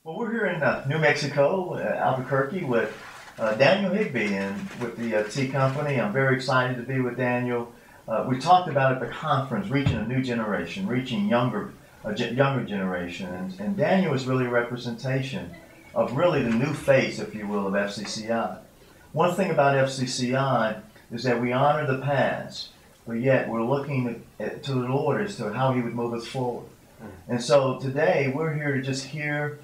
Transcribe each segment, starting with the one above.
Well, we're here in New Mexico, Albuquerque, with Daniel Higbie and with the tea company. I'm very excited to be with Daniel. We talked about at the conference, reaching a new generation, reaching younger generation, and Daniel is really a representation of really the new face, if you will, of FCCI. One thing about FCCI is that we honor the past, but yet we're looking to the Lord as to how He would move us forward. And so today we're here to just hear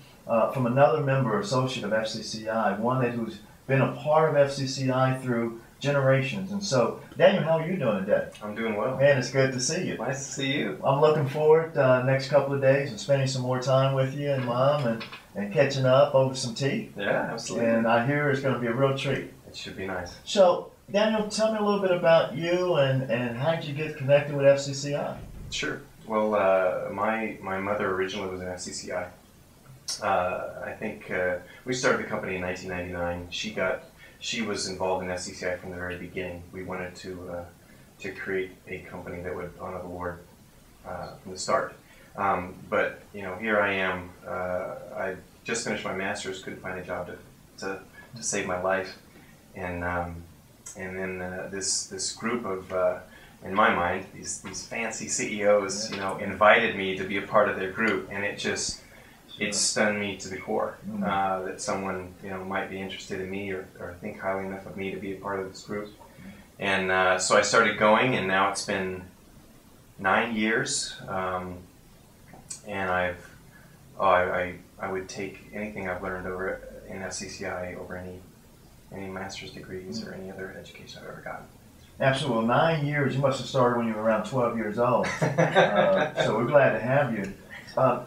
from another member or associate of FCCI, one who's been a part of FCCI through generations. And so, Daniel, how are you doing today? I'm doing well. Man, it's good to see you. Nice to see you. I'm looking forward next couple of days and spending some more time with you and Mom and catching up over some tea. Yeah, absolutely. And I hear it's going to be a real treat. It should be nice. So, Daniel, tell me a little bit about you and how did you get connected with FCCI? Sure. Well, my mother originally was in FCCI. I think we started the company in 1999. She was involved in FCCI from the very beginning. We wanted to create a company that would honor the Lord from the start. But here I am. I just finished my master's, couldn't find a job to save my life, and then this group of in my mind, these fancy CEOs, invited me to be a part of their group, and it stunned me to the core that someone might be interested in me or think highly enough of me to be a part of this group. And so I started going, and now it's been 9 years, and I would take anything I've learned over in FCCI over any master's degrees or any other education I've ever gotten. Absolutely. 9 years. You must have started when you were around 12 years old. So we're glad to have you.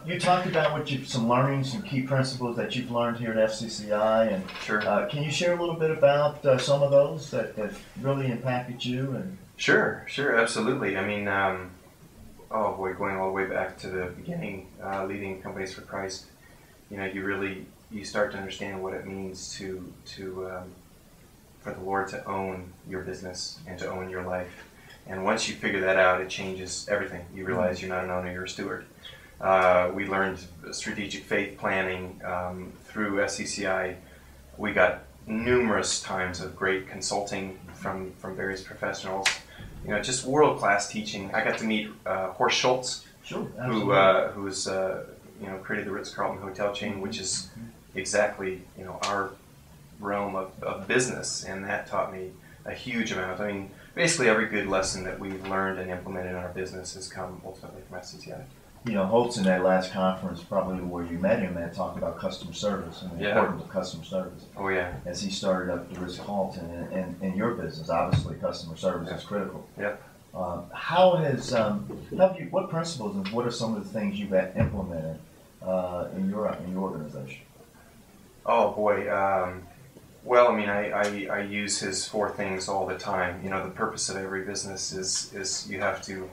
You talked about some learnings, some key principles that you've learned here at FCCI, and sure. Can you share a little bit about some of those that really impacted you? And Sure, absolutely. I mean, oh boy, going all the way back to the beginning, leading companies for Christ, you start to understand what it means for the Lord to own your business and to own your life. And once you figure that out, it changes everything. You realize you're not an owner, you're a steward. We learned strategic faith planning through FCCI. We got numerous times of great consulting from various professionals. Just world-class teaching. I got to meet Horst Schultz, sure, who's created the Ritz-Carlton hotel chain, which is exactly our realm of business, and that taught me a huge amount. I mean, basically every good lesson that we've learned and implemented in our business has come ultimately from FCCI. Holtz in that last conference, probably where you met him, had talked about customer service and the importance of customer service. Oh yeah. As he started up the Ritz-Carlton and your business, obviously customer service is critical. Yep. What principles and what are some of the things you've implemented in your organization? Oh boy. Well, I mean, I use his 4 things all the time. The purpose of every business is you have to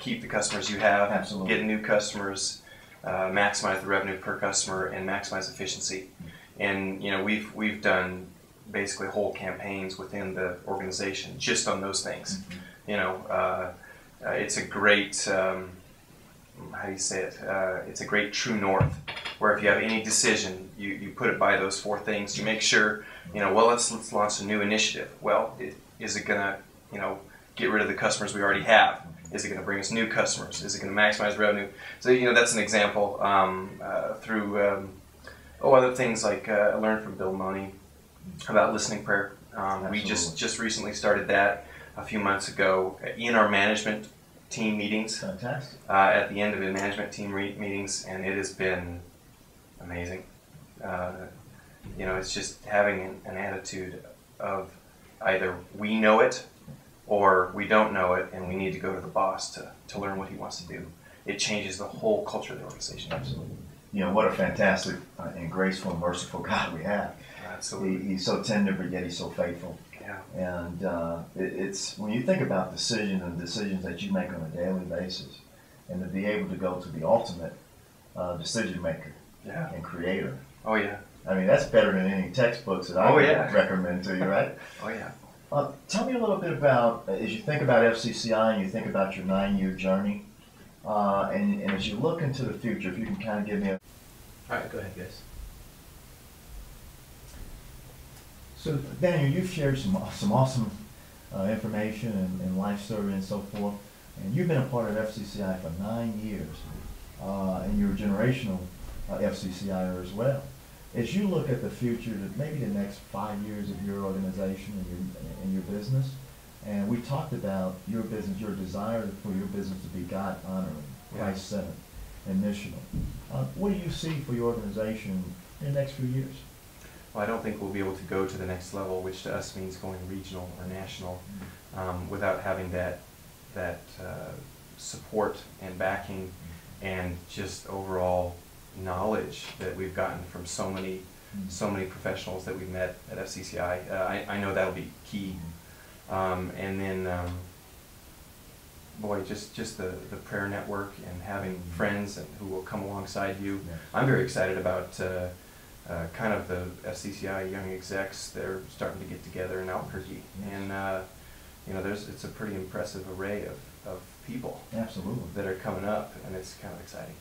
keep the customers you have, absolutely, get new customers, maximize the revenue per customer, and maximize efficiency. And we've done basically whole campaigns within the organization just on those things. It's a great how do you say it? It's a great true north, where if you have any decision, you put it by those 4 things. You make sure, well, let's launch a new initiative. Well, is it gonna, get rid of the customers we already have? Is it going to bring us new customers? Is it going to maximize revenue? So that's an example. Through other things like I learned from Bill Money about listening prayer. We just recently started that a few months ago in our management team meetings. Fantastic. At the end of the management team meetings, and it has been amazing. It's just having an attitude of either we know it or we don't know it, and we need to go to the boss to learn what he wants to do. It changes the whole culture of the organization. Absolutely. What a fantastic and graceful and merciful God we have. Absolutely. He's so tender, but yet he's so faithful. Yeah. And it's when you think about decisions that you make on a daily basis, and to be able to go to the ultimate decision maker and creator. Oh yeah. I mean, that's better than any textbooks that I would recommend to you, right? Oh yeah. Tell me a little bit about, as you think about FCCI and you think about your 9-year journey, and as you look into the future, if you can kind of give me All right, go ahead, guys. So Daniel, you've shared some awesome information and life story and so forth, and you've been a part of FCCI for 9 years, and you're a generational FCCIer as well. As you look at the future, maybe the next 5 years of your organization and your business, and we talked about your business, your desire for your business to be God honoring, Christ centered, and missional. What do you see for your organization in the next few years? Well, I don't think we'll be able to go to the next level, which to us means going regional or national, without having that support and backing and just overall knowledge that we've gotten from so many professionals that we've met at FCCI. I know that'll be key. And then, boy, just the prayer network and having friends who will come alongside you. Yes. I'm very excited about kind of the FCCI young execs. They're starting to get together in Albuquerque, Yes. and you know, it's a pretty impressive array of people. Absolutely. That are coming up, and it's kind of exciting.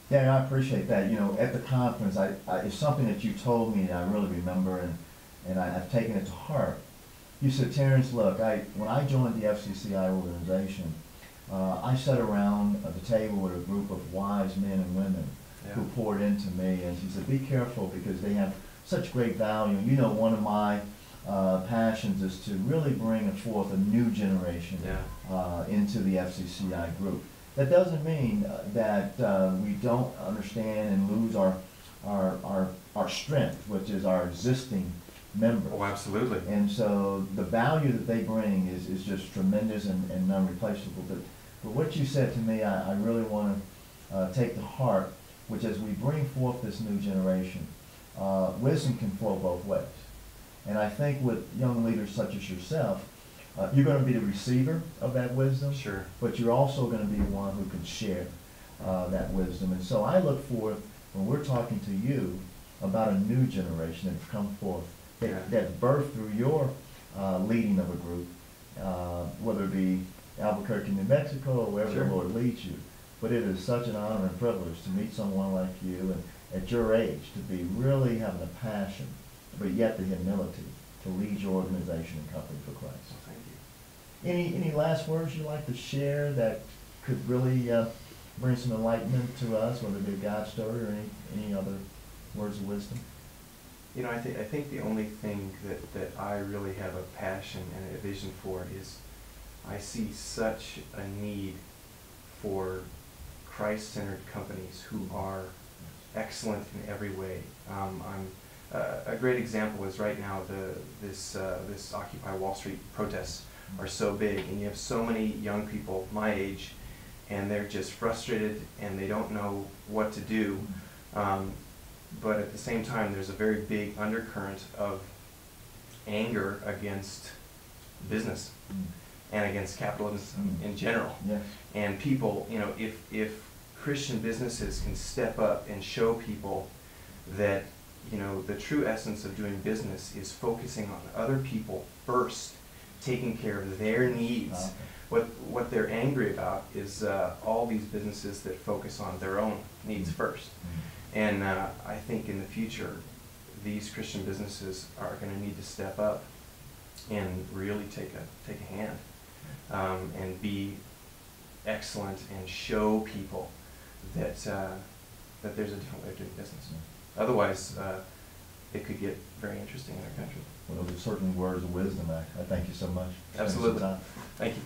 Yeah, I appreciate that. You know, at the conference, it's something that you told me that I really remember, and I've taken it to heart. You said, Terence, look, when I joined the FCCI organization, I sat around the table with a group of wise men and women who poured into me, and she said, be careful because they have such great value. And you know, one of my passions is to really bring forth a new generation into the FCCI group. That doesn't mean that we don't understand and lose our strength, which is our existing members. Oh, absolutely. And so the value that they bring is just tremendous and non-replaceable. But what you said to me, I really want to take to heart, which as we bring forth this new generation, wisdom can flow both ways. And I think with young leaders such as yourself, you're going to be the receiver of that wisdom, Sure. but you're also going to be one who can share that wisdom. And so I look forward, when we're talking to you about a new generation that's come forth, that's birthed through your leading of a group, whether it be Albuquerque, New Mexico, or wherever the Lord leads you. But it is such an honor and privilege to meet someone like you, and at your age, to be really having a passion, but yet the humility to lead your organization and company for Christ. Well, thank you. Any last words you'd like to share that could really bring some enlightenment to us, whether it be a God story or any other words of wisdom? You know, I think the only thing that I really have a passion and a vision for is I see such a need for Christ-centered companies who are excellent in every way. A great example is right now this Occupy Wall Street protests are so big, and you have so many young people my age, and they're just frustrated and they don't know what to do. But at the same time, there's a very big undercurrent of anger against business and against capitalism in general. Yes. And people, you know, if Christian businesses can step up and show people that, you know, the true essence of doing business is focusing on other people first, taking care of their needs. What they're angry about is all these businesses that focus on their own needs first. And I think in the future, these Christian businesses are going to need to step up and really take a hand and be excellent and show people that that there's a different way of doing business. Otherwise, it could get very interesting in our country. Well, those are certainly words of wisdom. I thank you so much. Absolutely. Thank you.